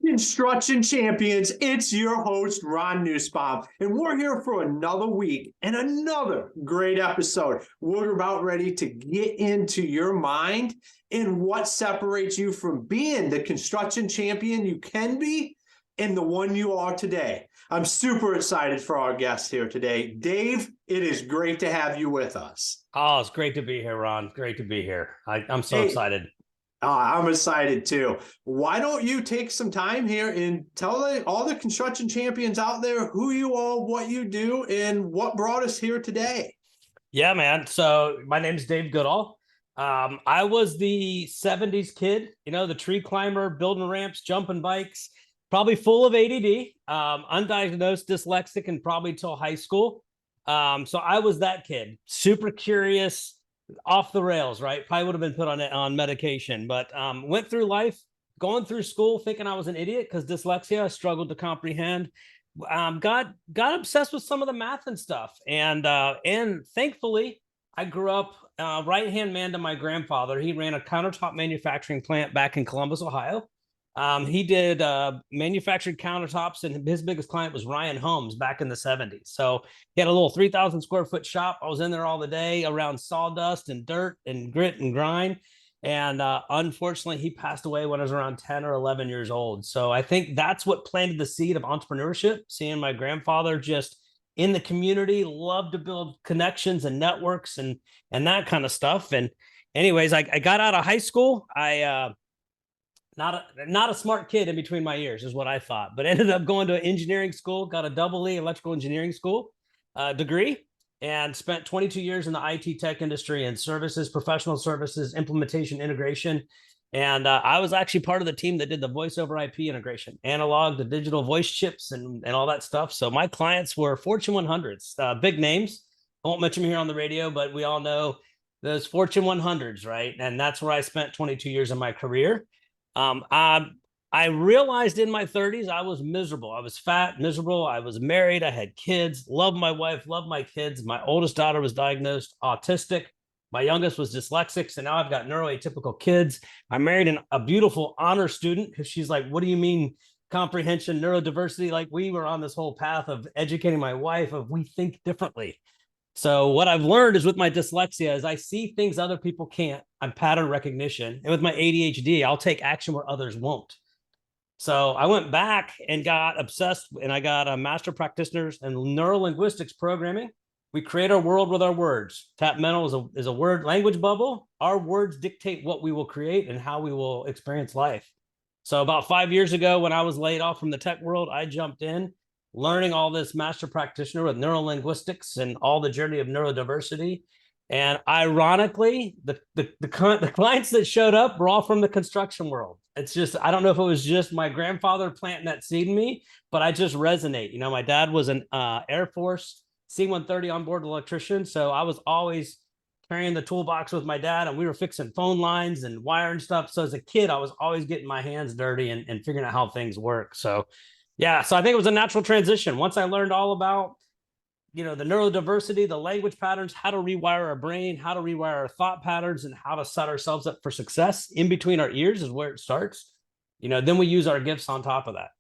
Construction champions, it's your host, Ron Nussbaum, and we're here for another week and another great episode. We're about ready to get into your mind and what separates you from being the construction champion you can be and the one you are today. I'm super excited for our guest here today. Dave, it is great to have you with us. Oh, it's great to be here, Ron. Great to be here. I'm so excited. I'm excited too. Why don't you take some time here and tell all the construction champions out there who you are, what you do, and what brought us here today? Yeah, man. So my name's Dave Goodall. I was the 70s kid, the tree climber, building ramps, jumping bikes, probably full of ADD, undiagnosed dyslexic, and probably till high school. So I was that kid, super curious, off the rails, right? Probably would have been put on medication, but went through life, going through school, thinking I was an idiot because dyslexia, I struggled to comprehend. Got obsessed with some of the math and stuff, and thankfully, I grew up right-hand man to my grandfather. He ran a countertop manufacturing plant back in Columbus, Ohio. He did manufactured countertops, and his biggest client was Ryan Homes back in the 70s. So he had a little 3,000 square foot shop. I was in there all the day around sawdust and dirt and grit and grind. And unfortunately, he passed away when I was around 10 or 11 years old. So I think that's what planted the seed of entrepreneurship, seeing my grandfather just in the community, loved to build connections and networks and that kind of stuff. And anyways, I got out of high school. Not a smart kid in between my ears is what I thought, but ended up going to an engineering school, got a double E electrical engineering school degree, and spent 22 years in the IT tech industry and services, professional services, implementation, integration. And I was actually part of the team that did the voice over IP integration, analog to digital voice chips and all that stuff. So my clients were Fortune 100s, big names. I won't mention them here on the radio, but we all know those Fortune 100s, right? And that's where I spent 22 years of my career. I realized in my 30s, I was miserable. I was fat, miserable. I was married. I had kids, loved my wife, loved my kids. My oldest daughter was diagnosed autistic. My youngest was dyslexic. So now I've got neuroatypical kids. I married a beautiful honor student because she's like, what do you mean comprehension, neurodiversity? Like we were on this whole path of educating my wife of we think differently. So what I've learned is with my dyslexia is I see things other people can't. I'm pattern recognition. And with my ADHD, I'll take action where others won't. So I went back and got obsessed, and I got a master practitioners in neuro-linguistics programming. We create our world with our words. Tap mental is a word language bubble. Our words dictate what we will create and how we will experience life. So about 5 years ago, when I was laid off from the tech world, I jumped in, learning all this master practitioner with neuro-linguistics and all the journey of neurodiversity. And ironically, the clients that showed up were all from the construction world. It's just, I don't know if it was just my grandfather planting that seed in me, but I just resonate. My dad was an Air Force C-130 onboard electrician. So I was always carrying the toolbox with my dad, and we were fixing phone lines and wiring stuff. So as a kid, I was always getting my hands dirty and figuring out how things work. So yeah, so I think it was a natural transition. Once I learned all about, the neurodiversity, the language patterns, how to rewire our brain, how to rewire our thought patterns, and how to set ourselves up for success in between our ears is where it starts. Then we use our gifts on top of that.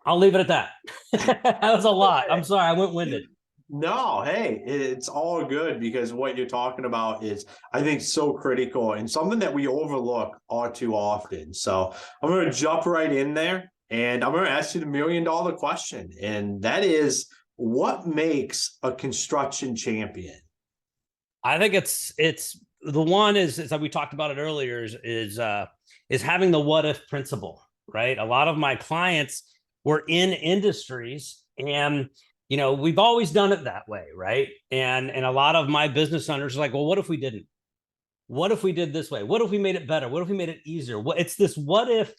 I'll leave it at that. That was a lot. I'm sorry, I went winded. No, hey, it's all good because what you're talking about is, I think, so critical and something that we overlook all too often. So I'm going to jump right in there. And I'm going to ask you the $1 million question, and that is, what makes a construction champion? I think it's the one is that we talked about it earlier is having the what if principle, right? A lot of my clients were in industries, and we've always done it that way, right? And a lot of my business owners are like, well, what if we didn't? What if we did this way? What if we made it better? What if we made it easier? It's this what if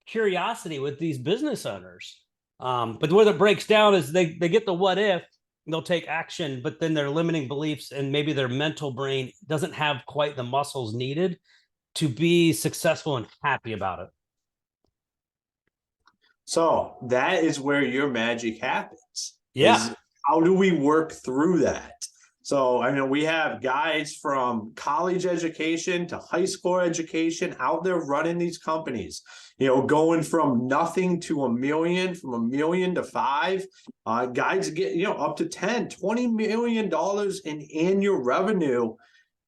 curiosity with these business owners. But where it breaks down is they get the what if, they'll take action, but then their limiting beliefs and maybe their mental brain doesn't have quite the muscles needed to be successful and happy about it. So that is where your magic happens. Yeah. How do we work through that? So I mean, we have guys from college education to high school education out there running these companies, going from nothing to a million, from a million to five. Guys get, up to 10, $20 million in annual revenue,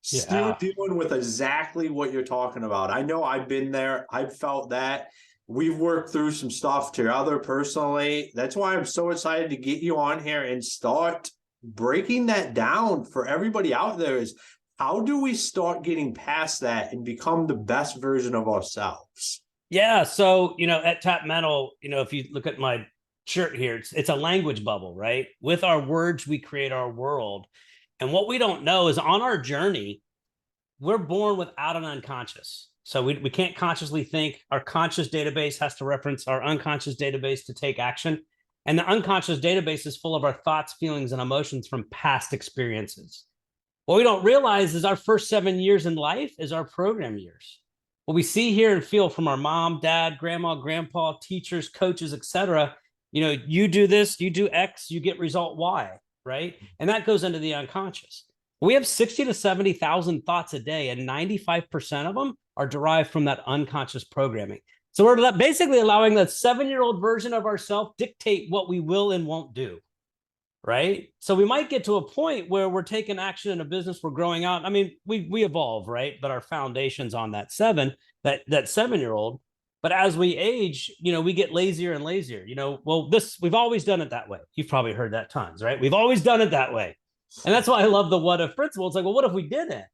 still dealing with exactly what you're talking about. I know I've been there. I've felt that. We've worked through some stuff together personally. That's why I'm so excited to get you on here and start breaking that down for everybody out there. Is how do we start getting past that and become the best version of ourselves? Yeah. So, at Tap Mental, if you look at my shirt here, it's a language bubble, right? With our words, we create our world. And what we don't know is on our journey, we're born without an unconscious. So we can't consciously think. Our conscious database has to reference our unconscious database to take action. And the unconscious database is full of our thoughts, feelings, and emotions from past experiences. What we don't realize is our first 7 years in life is our program years. What we see, hear, and feel from our mom, dad, grandma, grandpa, teachers, coaches, etc. You do this, you do X, you get result Y, right? And that goes into the unconscious. We have 60 to 70,000 thoughts a day, and 95% of them are derived from that unconscious programming. So we're basically allowing that 7-year-old version of ourselves dictate what we will and won't do, right? So we might get to a point where we're taking action in a business, we're growing out. I mean, we evolve, right? But our foundation's on that 7-year-old. But as we age, we get lazier and lazier. We've always done it that way. You've probably heard that tons, right? We've always done it that way. And that's why I love the what if principle. It's like, well, what if we didn't?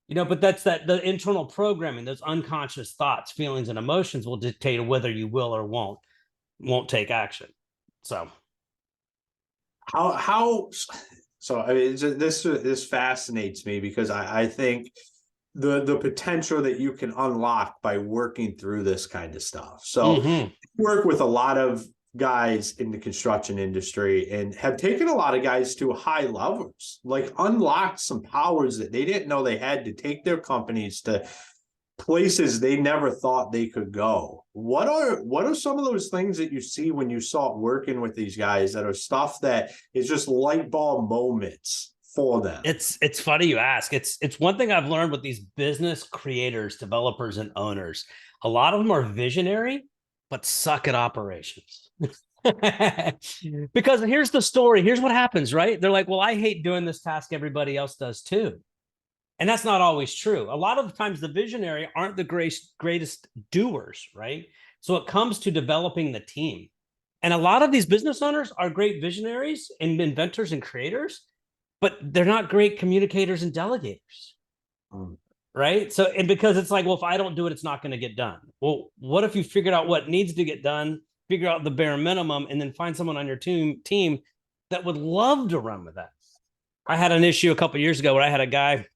But that's the internal programming, those unconscious thoughts, feelings, and emotions will dictate whether you will or won't take action. So so I mean, this fascinates me because I think the potential that you can unlock by working through this kind of stuff. So work with a lot of guys in the construction industry and have taken a lot of guys to high levels, like unlocked some powers that they didn't know they had to take their companies to places they never thought they could go. What are some of those things that you see when you start working with these guys that are stuff that is just light bulb moments for them? It's funny you ask. It's one thing I've learned with these business creators, developers, and owners. A lot of them are visionary, but suck at operations. Because here's the story. Here's what happens, right? They're like, well, I hate doing this task. Everybody else does too. And that's not always true. A lot of the times the visionary aren't the greatest doers, right? So it comes to developing the team. And a lot of these business owners are great visionaries and inventors and creators, but they're not great communicators and delegators. Right? So, and because it's like, well, if I don't do it, it's not going to get done. Well, what if you figured out what needs to get done, figure out the bare minimum, and then find someone on your team that would love to run with that? I had an issue a couple of years ago where I had a guy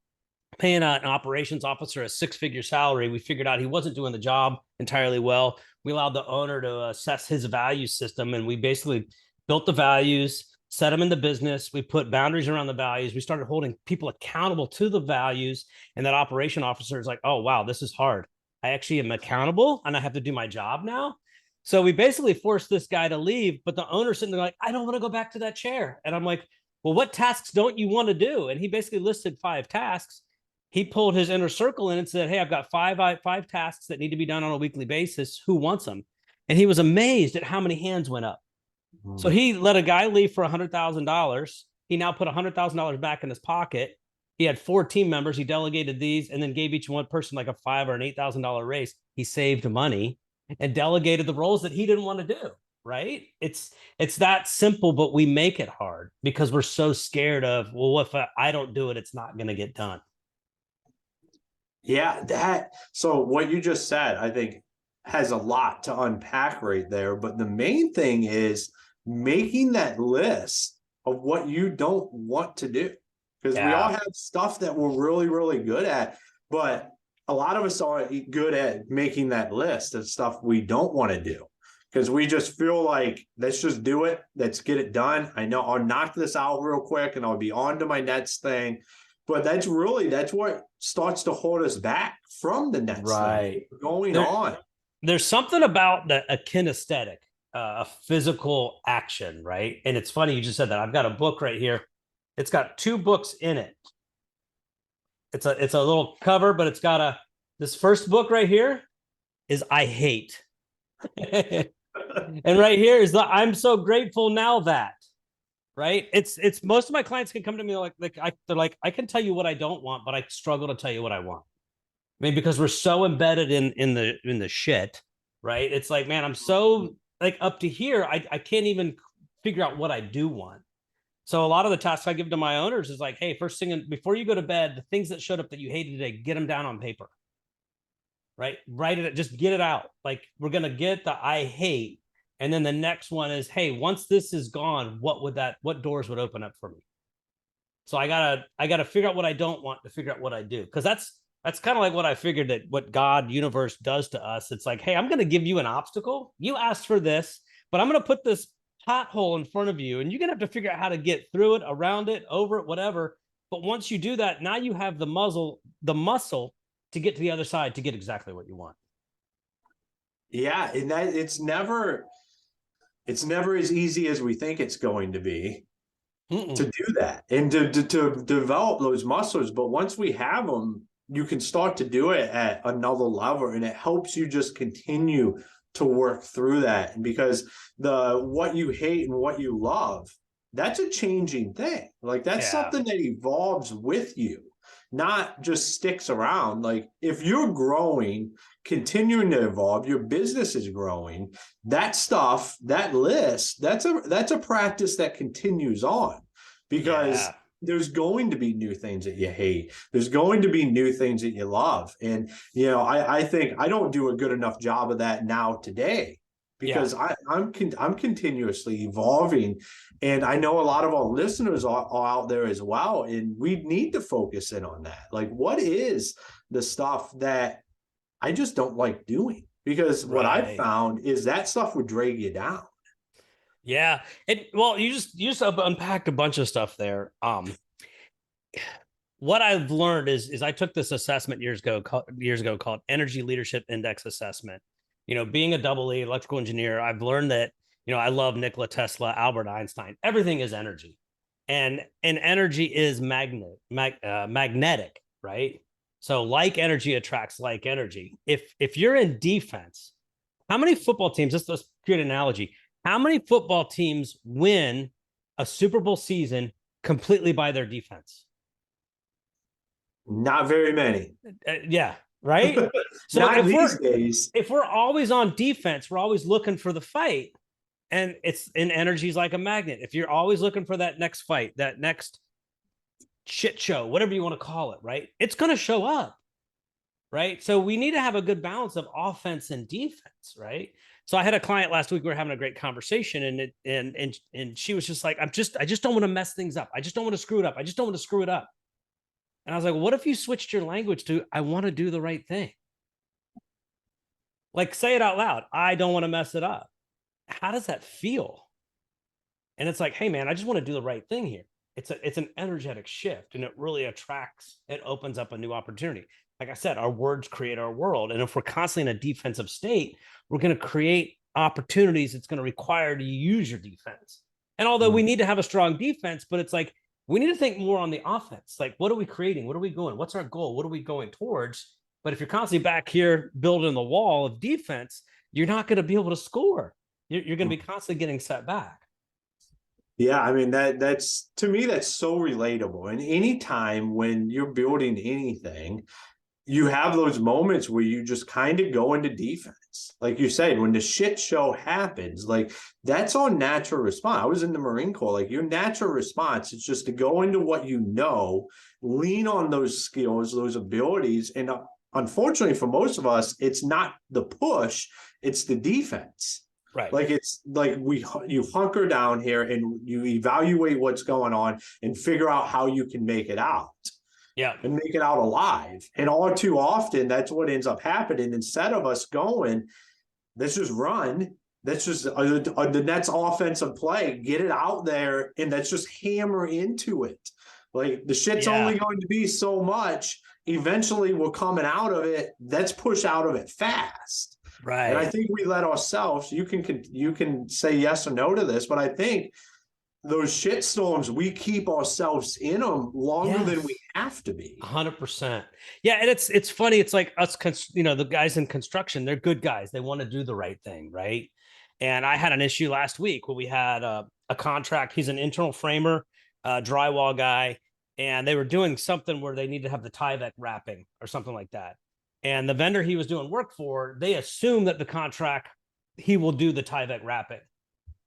paying an operations officer a 6-figure salary. We figured out he wasn't doing the job entirely well. We allowed the owner to assess his value system, and we basically built the values, set them in the business. We put boundaries around the values. We started holding people accountable to the values. And that operation officer is like, oh, wow, this is hard. I actually am accountable and I have to do my job now. So we basically forced this guy to leave, but the owner's sitting there like, I don't want to go back to that chair. And I'm like, well, what tasks don't you want to do? And he basically listed 5 tasks. He pulled his inner circle in and said, hey, I've got five tasks that need to be done on a weekly basis. Who wants them? And he was amazed at how many hands went up. So he let a guy leave for $100,000. He now put $100,000 back in his pocket. He had 4 team members. He delegated these and then gave each one person like a $5,000 or an $8,000 raise. He saved money and delegated the roles that he didn't want to do. Right? It's that simple, but we make it hard because we're so scared of, well, if I don't do it, it's not going to get done. Yeah, so what you just said, I think, has a lot to unpack right there. But the main thing is making that list of what you don't want to do. Because we all have stuff that we're really, really good at, but a lot of us aren't good at making that list of stuff we don't want to do. Because we just feel like, let's just do it. Let's get it done. I know I'll knock this out real quick and I'll be on to my next thing. But that's what starts to hold us back from the next thing going on. There's something about a kinesthetic, a physical action, right? And it's funny you just said that. I've got a book right here. It's got 2 books in it. It's a little cover, but it's got this first book right here is I hate. And right here is the I'm so grateful now that, right? It's most of my clients can come to me they're like, I can tell you what I don't want, but I struggle to tell you what I want. I mean, because we're so embedded in the shit, right? It's like, man, I'm so like up to here, I can't even figure out what I do want. So a lot of the tasks I give to my owners is like, hey, first thing before you go to bed, the things that showed up that you hated today, get them down on paper. Right? Write it, just get it out. Like, we're gonna get the I hate. And then the next one is, hey, once this is gone, what doors would open up for me? So I gotta figure out what I don't want to figure out what I do. Because that's kind of like what I figured that what God universe does to us. It's like, hey, I'm gonna give you an obstacle. You asked for this, but I'm gonna put this pothole in front of you, and you're gonna have to figure out how to get through it, around it, over it, whatever. But once you do that, now you have the muscle to get to the other side to get exactly what you want. Yeah, and that it's never as easy as we think it's going to be to do that and to develop those muscles. But once we have them, you can start to do it at another level, and it helps you just continue to work through that. And because what you hate and what you love, that's a changing thing. Like, that's something that evolves with you, not just sticks around. Like, if you're growing, continuing to evolve, your business is growing, that stuff, that list, that's a practice that continues on, because there's going to be new things that you hate. There's going to be new things that you love. And, I think I don't do a good enough job of that now today, because I'm continuously evolving. And I know a lot of our listeners are out there as well. And we need to focus in on that. Like, what is the stuff that I just don't like doing? Because what I've found is that stuff would drag you down. Yeah. Well, you just unpacked a bunch of stuff there. What I've learned is I took this assessment years ago called Energy Leadership Index Assessment. Being a double E electrical engineer, I've learned that, I love Nikola Tesla, Albert Einstein. Everything is energy, and energy is magnetic, right? So like energy attracts like energy. If you're in defense, how many football teams? Let's create an analogy. How many football teams win a Super Bowl season completely by their defense? Not very many. Yeah, right? So Not these days. If we're always on defense, we're always looking for the fight. And energy is like a magnet. If you're always looking for that next fight, that next shit show, whatever you want to call it, right? It's going to show up, right? So we need to have a good balance of offense and defense, right? So I had a client last week. We were having a great conversation, and she was just like, I just don't want to mess things up. I just don't want to screw it up. I just don't want to screw it up. And I was like, what if you switched your language to, I want to do the right thing? Like, say it out loud. I don't want to mess it up. How does that feel? And it's like, hey man, I just want to do the right thing here. It's an energetic shift, and it really attracts, it opens up a new opportunity. Like I said, our words create our world. And if we're constantly in a defensive state, we're going to create opportunities. It's going to require you to use your defense. And although we need to have a strong defense, but it's like, we need to think more on the offense. Like, what are we creating? What are we going? What's our goal? What are we going towards? But if you're constantly back here building the wall of defense, you're not going to be able to score. You're going to be constantly getting set back. Yeah, I mean, that's to me, that's so relatable. And anytime when you're building anything, you have those moments where you just kind of go into defense. Like you said, when the shit show happens, like, that's our natural response. I was in the Marine Corps. Like, your natural response is just to go into what you know, lean on those skills, those abilities. And unfortunately for most of us, it's not the push, it's the defense. Right. Like, it's like you hunker down here and you evaluate what's going on and figure out how you can make it out. Yeah. And make it out alive. And all too often, that's what ends up happening. Instead of us going, let's just run. That's just the next offensive play. Get it out there, and let's just hammer into it. Like, the shit's only going to be so much. Eventually, we're coming out of it. Let's push out of it fast. Right. And I think we let ourselves. You can say yes or no to this, but I think those shit storms, we keep ourselves in them longer than we have to be. 100%. Yeah, and it's funny. It's like us, the guys in construction. They're good guys. They want to do the right thing, right? And I had an issue last week where we had a contract. He's an internal framer, drywall guy, and they were doing something where they needed to have the Tyvek wrapping or something like that. And the vendor he was doing work for, they assumed that the contract he will do the Tyvek wrapping,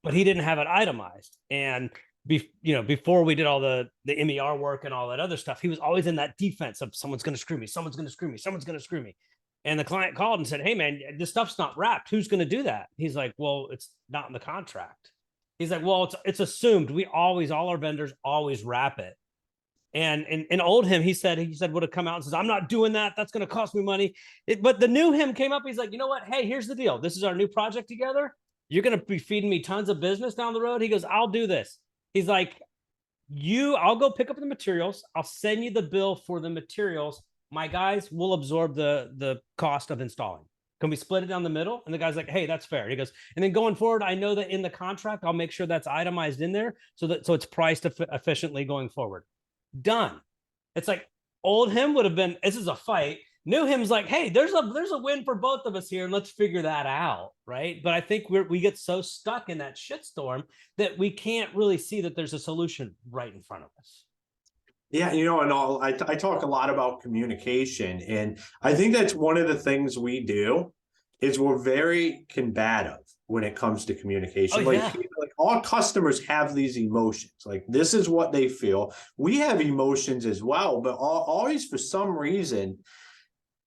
but he didn't have it itemized. And before we did all the MER work and all that other stuff, he was always in that defense of someone's going to screw me, someone's going to screw me, someone's going to screw me. And the client called and said, "Hey man, this stuff's not wrapped. Who's going to do that?" He's like, "Well, it's not in the contract." He's like, "Well, it's assumed. All our vendors always wrap it." And old him, he said would have come out and says, "I'm not doing that. That's going to cost me money." But the new him came up. He's like, "You know what? Hey, here's the deal. This is our new project together. You're going to be feeding me tons of business down the road." He goes, "I'll do this." He's like, I'll go pick up the materials. I'll send you the bill for the materials. My guys will absorb the cost of installing. Can we split it down the middle?" And the guy's like, "Hey, that's fair." He goes, "And then going forward, I know that in the contract, I'll make sure that's itemized in there so it's priced efficiently going forward." Done. It's like old him would have been, "This is a fight." New him's like, "Hey, there's a win for both of us here, and let's figure that out," right? But I think we get so stuck in that shitstorm that we can't really see that there's a solution right in front of us. Yeah, I talk a lot about communication, and I think that's one of the things we do is we're very combative when it comes to communication. Like all customers have these emotions. Like this is what they feel. We have emotions as well, but always for some reason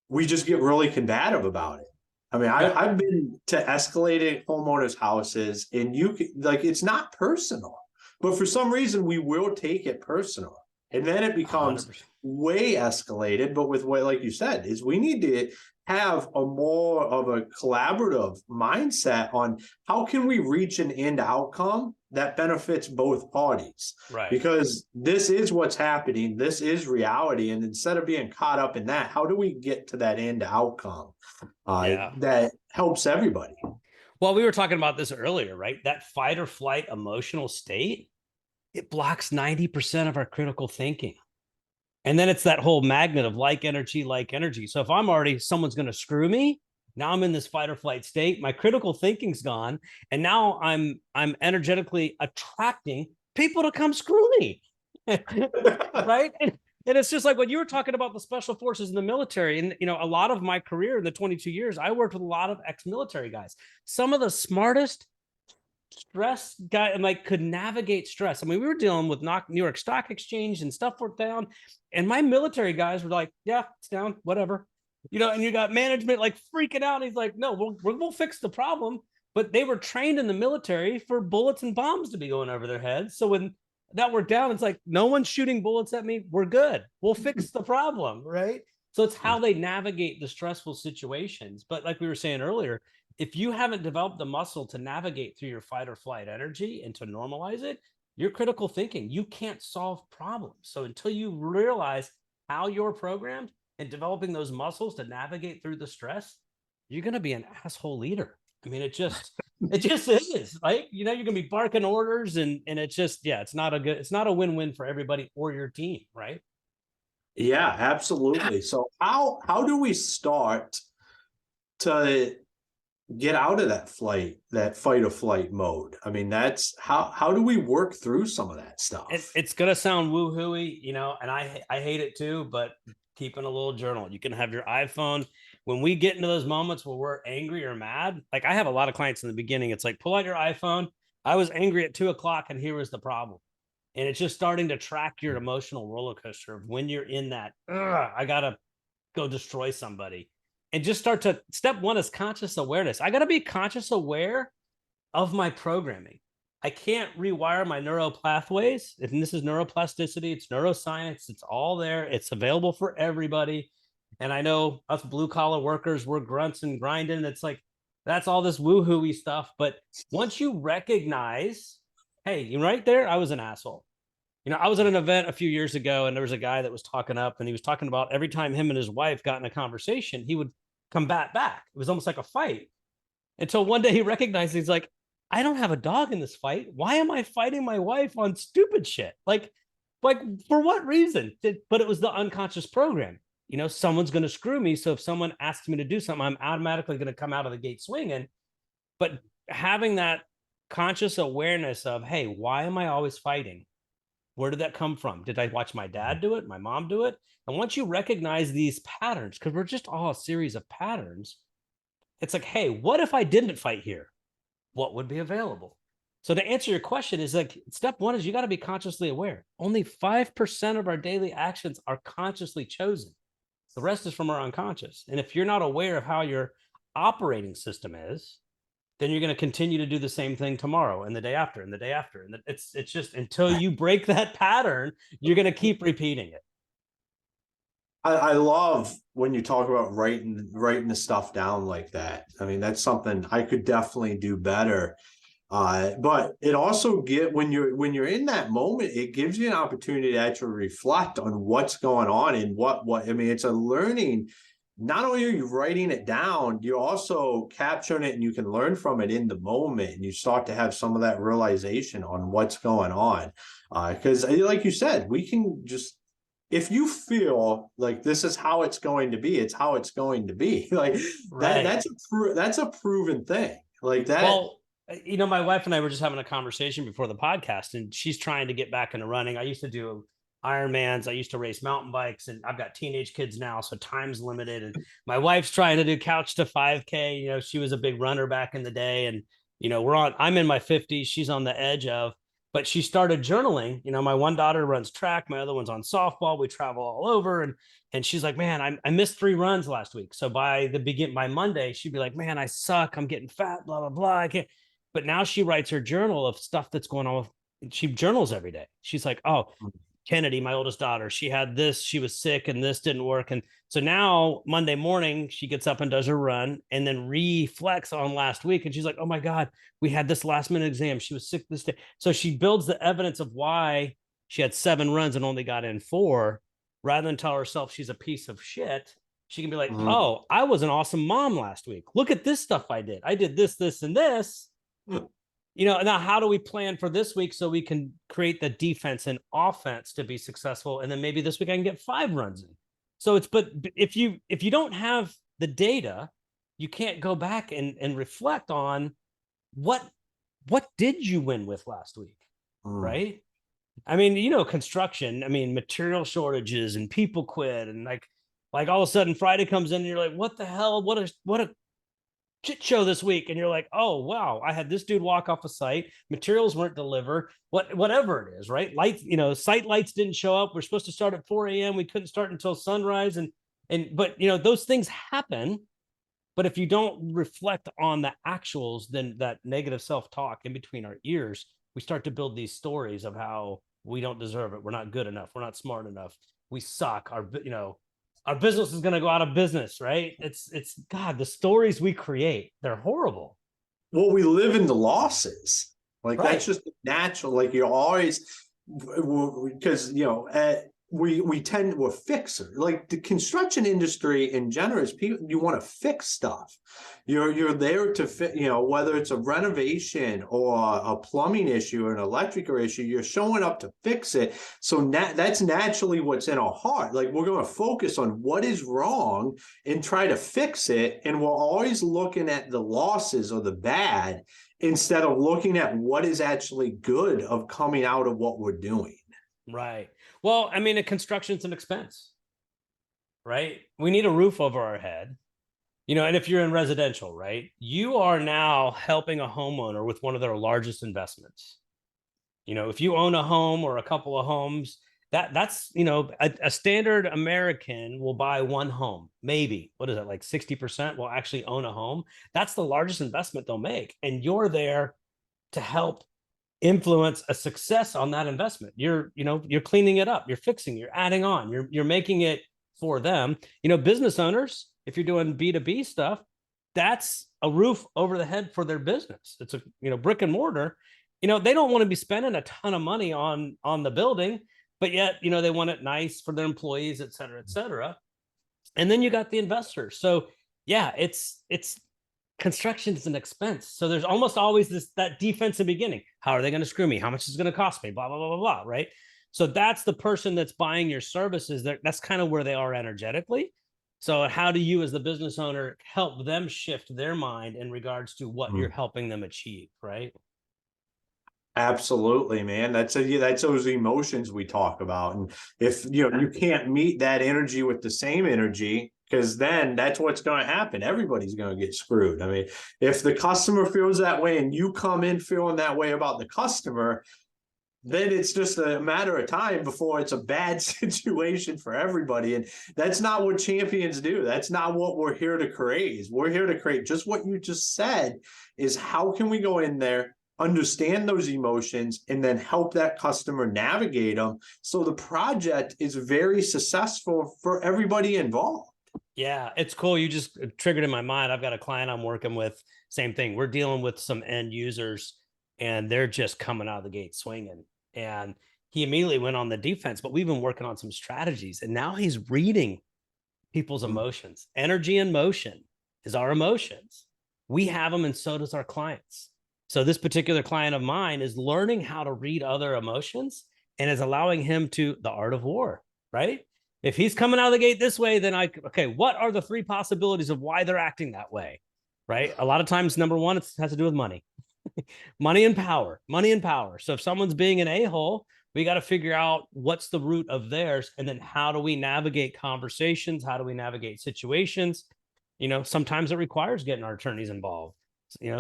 we just get really combative about it. I mean, I've been to escalated homeowners' houses, and it's not personal, but for some reason we will take it personal. And then it becomes 100%. Way escalated. But with what, like you said, is we need to have a more of a collaborative mindset on how can we reach an end outcome that benefits both parties. Right. Because this is what's happening. This is reality. And instead of being caught up in that, how do we get to that end outcome that helps everybody? Well, we were talking about this earlier, right? That fight or flight emotional state, it blocks 90% of our critical thinking. And then it's that whole magnet of like energy. So if I'm already, someone's going to screw me, now I'm in this fight or flight state, my critical thinking's gone. And now I'm energetically attracting people to come screw me. Right. And it's just like when you were talking about the special forces in the military, and a lot of my career in the 22 years, I worked with a lot of ex-military guys, some of the smartest stress guy, and could navigate stress. I mean, we were dealing with New York Stock Exchange and stuff were down, and my military guys were like, "Yeah, it's down, whatever," and you got management freaking out. And he's like, "No, we'll fix the problem." But they were trained in the military for bullets and bombs to be going over their heads. So when that were down, it's like, no one's shooting bullets at me. We're good. We'll fix the problem, right? So it's how they navigate the stressful situations. But like we were saying earlier, if you haven't developed the muscle to navigate through your fight or flight energy and to normalize it, your critical thinking, you can't solve problems. So until you realize how you're programmed and developing those muscles to navigate through the stress, you're going to be an asshole leader. I mean, it just is, right? You're going to be barking orders, and it's just, it's not a win-win for everybody or your team, right? Yeah, absolutely. So how do we start to get out of that fight or flight mode? I mean, that's how do we work through some of that stuff? It's gonna sound woo-hooey, and I hate it too, but keeping a little journal. You can have your iPhone. When we get into those moments where we're angry or mad, like I have a lot of clients in the beginning, it's like, pull out your iPhone. I was angry at 2:00 and here was the problem. And it's just starting to track your emotional roller coaster of when you're in that, I gotta go destroy somebody. And just step one is conscious awareness. I gotta be conscious aware of my programming. I can't rewire my neural pathways. And this is neuroplasticity, it's neuroscience, it's all there. It's available for everybody. And I know us blue collar workers, we're grunts and grinding. It's like, that's all this woo-hooey stuff. But once you recognize, hey, right there, I was an asshole. I was at an event a few years ago, and there was a guy that was talking up, and he was talking about every time him and his wife got in a conversation, he would combat back. It was almost like a fight. Until one day he recognized, he's like, I don't have a dog in this fight. Why am I fighting my wife on stupid shit? Like for what reason? But it was the unconscious program. Someone's going to screw me. So if someone asks me to do something, I'm automatically going to come out of the gate swinging. But having that conscious awareness of, hey, why am I always fighting? Where did that come from? Did I watch my dad do it? My mom do it? And once you recognize these patterns, because we're just all a series of patterns, it's like, hey, what if I didn't fight here? What would be available? So to answer your question is like, step one is you got to be consciously aware. Only 5% of our daily actions are consciously chosen. The rest is from our unconscious. And if you're not aware of how your operating system is, then you're going to continue to do the same thing tomorrow and the day after and the day after. And it's just until you break that pattern, you're going to keep repeating it. I love when you talk about writing the stuff down like that. I mean, that's something I could definitely do better. But it also when you're in that moment, it gives you an opportunity to actually reflect on what's going on and what I mean, it's a learning. Not only are you writing it down, you're also capturing it and you can learn from it in the moment, and you start to have some of that realization on what's going on. Because like you said, we can just, if you feel like this is how it's going to be, it's how it's going to be. Like Right. that's a proven thing. Like that. Well, my wife and I were just having a conversation before the podcast, and she's trying to get back into running. I used to do Ironmans. I used to race mountain bikes, and I've got teenage kids now, so time's limited. And my wife's trying to do couch to 5K. She was a big runner back in the day, and I'm in my 50s. She's on the edge of, but she started journaling. My one daughter runs track, my other one's on softball. We travel all over, and she's like, man, I missed 3 runs last week. So by Monday, she'd be like, man, I suck. I'm getting fat, blah, blah, blah. I can't. But now she writes her journal of stuff that's going on. She journals every day. She's like, oh, Kennedy, my oldest daughter, she had this, she was sick and this didn't work. And so now Monday morning, she gets up and does her run and then reflects on last week. And she's like, oh my God, we had this last minute exam. She was sick this day. So she builds the evidence of why she had 7 runs and only got in 4, rather than tell herself she's a piece of shit. She can be like, oh, I was an awesome mom last week. Look at this stuff I did. I did this, this, and this. Now how do we plan for this week so we can create the defense and offense to be successful? And then maybe this week I can get 5 runs in. So but if you don't have the data, you can't go back and reflect on what did you win with last week, right? I mean, construction, I mean, material shortages and people quit, and like all of a sudden Friday comes in and you're like, what the hell? What a shit show this week. And you're like, oh, wow, I had this dude walk off a site. Materials weren't delivered, whatever it is, right? Lights, site lights didn't show up. We're supposed to start at 4 a.m. We couldn't start until sunrise. But those things happen. But if you don't reflect on the actuals, then that negative self-talk in between our ears, we start to build these stories of how we don't deserve it. We're not good enough. We're not smart enough. We suck. Our business is going to go out of business, right? It's God, the stories we create, they're horrible. Well, we live in the losses. Like right. That's just natural. Like you're always, because we're fixers. Like the construction industry in general is people, you want to fix stuff. You're there to fit, whether it's a renovation or a plumbing issue or an electrical issue, you're showing up to fix it. So that's naturally what's in our heart. Like we're going to focus on what is wrong and try to fix it. And we're always looking at the losses or the bad instead of looking at what is actually good of coming out of what we're doing. Right. Well, I mean, construction's an expense, right? We need a roof over our head, and if you're in residential, right, you are now helping a homeowner with one of their largest investments. If you own a home or a couple of homes, that's, a standard American will buy one home, maybe, what is it, like 60% will actually own a home. That's the largest investment they'll make. And you're there to help influence a success on that investment. You're cleaning it up, you're fixing, you're adding on, you're making it for them. Business owners, if you're doing B2B stuff, that's a roof over the head for their business. It's a brick and mortar. They don't want to be spending a ton of money on the building, but yet, they want it nice for their employees, et cetera, et cetera. And then you got the investors. So yeah, it's construction is an expense. So there's almost always that defensive beginning. How are they going to screw me? How much is it going to cost me? Blah, blah, blah, blah, blah. Right. So that's the person that's buying your services. That's kind of where they are energetically. So how do you as the business owner help them shift their mind in regards to what you're helping them achieve? Right. Absolutely, man. That's those emotions we talk about. And if you can't meet that energy with the same energy, because then that's what's going to happen. Everybody's going to get screwed. I mean, if the customer feels that way and you come in feeling that way about the customer, then it's just a matter of time before it's a bad situation for everybody. And that's not what champions do. That's not what we're here to create. We're here to create just what you just said, is how can we go in there, understand those emotions, and then help that customer navigate them so the project is very successful for everybody involved. Yeah, it's cool. You just triggered in my mind. I've got a client I'm working with. Same thing. We're dealing with some end users and they're just coming out of the gate swinging. And he immediately went on the defense, but we've been working on some strategies and now he's reading people's emotions. Energy and motion is our emotions. We have them and so does our clients. So this particular client of mine is learning how to read other emotions and is allowing him to the art of war, right? If he's coming out of the gate this way, then okay, what are the three possibilities of why they're acting that way, right? A lot of times, number one, it has to do with money. Money and power. So if someone's being an a-hole, we got to figure out what's the root of theirs. And then how do we navigate conversations? How do we navigate situations? Sometimes it requires getting our attorneys involved.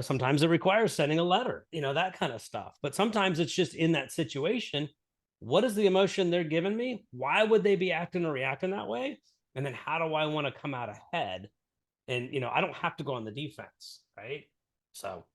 Sometimes it requires sending a letter, that kind of stuff. But sometimes it's just in that situation. What is the emotion they're giving me? Why would they be acting or reacting that way? And then how do I want to come out ahead? And, I don't have to go on the defense, right? So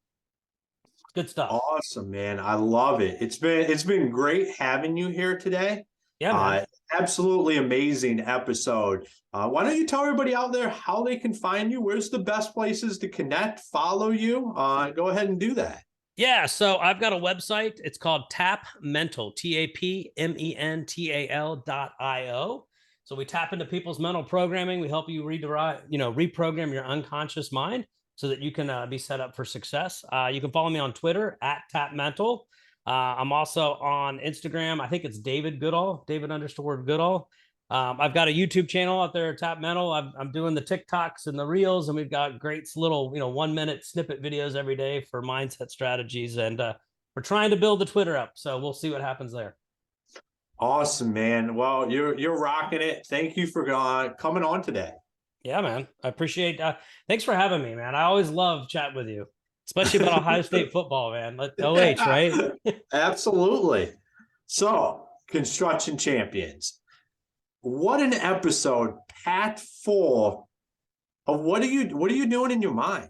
good stuff. Awesome, man. I love it. It's been great having you here today. Yeah, man. Absolutely amazing episode. Why don't you tell everybody out there how they can find you? Where's the best places to connect, follow you? Go ahead and do that. Yeah, so I've got a website. It's called TapMental, TapMental.io. So we tap into people's mental programming. We help you reprogram your unconscious mind so that you can be set up for success. You can follow me on Twitter at TapMental. I'm also on Instagram. I think it's David Goodall, David_Goodall. I've got a YouTube channel out there, Tap Mental. I'm doing the TikToks and the Reels, and we've got great little, 1-minute snippet videos every day for mindset strategies. And we're trying to build the Twitter up. So we'll see what happens there. Awesome, man. Well, you're rocking it. Thank you for coming on today. Yeah, man. I appreciate thanks for having me, man. I always love chatting with you, especially about Ohio State football, man. Let OH, right? Absolutely. So, construction champions. What an episode packed full of what are you doing in your mind?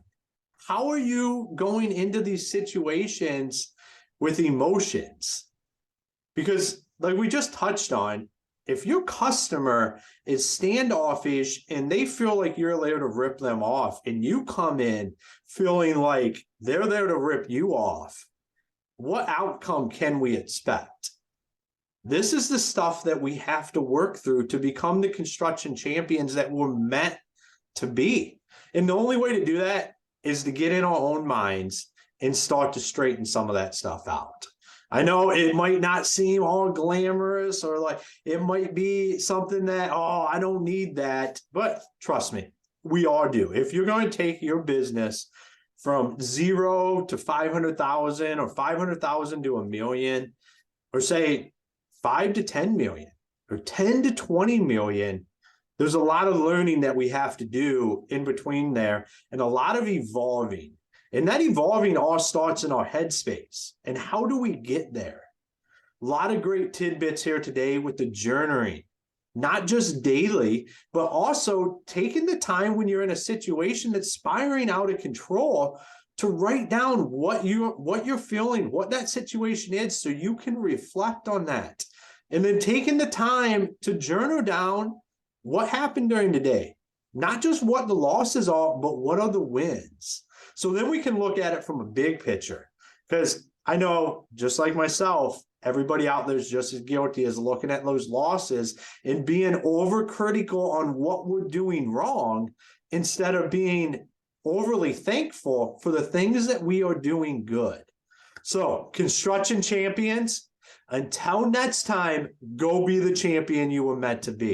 How are you going into these situations with emotions? Because like we just touched on, if your customer is standoffish and they feel like you're there to rip them off and you come in feeling like they're there to rip you off, what outcome can we expect? This is the stuff that we have to work through to become the construction champions that we're meant to be. And the only way to do that is to get in our own minds and start to straighten some of that stuff out. I know it might not seem all glamorous, or like it might be something that, oh, I don't need that. But trust me, we all do. If you're going to take your business from 0 to 500,000 or 500,000 to $1 million, or say 5 to 10 million or 10 to 20 million, there's a lot of learning that we have to do in between there and a lot of evolving. And that evolving all starts in our headspace. And how do we get there? A lot of great tidbits here today with the journaling, not just daily, but also taking the time when you're in a situation that's spiraling out of control to write down what you're feeling, what that situation is, so you can reflect on that. And then taking the time to journal down what happened during the day, not just what the losses are, but what are the wins. So then we can look at it from a big picture, because I know, just like myself, everybody out there is just as guilty as looking at those losses and being overcritical on what we're doing wrong instead of being overly thankful for the things that we are doing good. So, construction champions, until next time, go be the champion you were meant to be.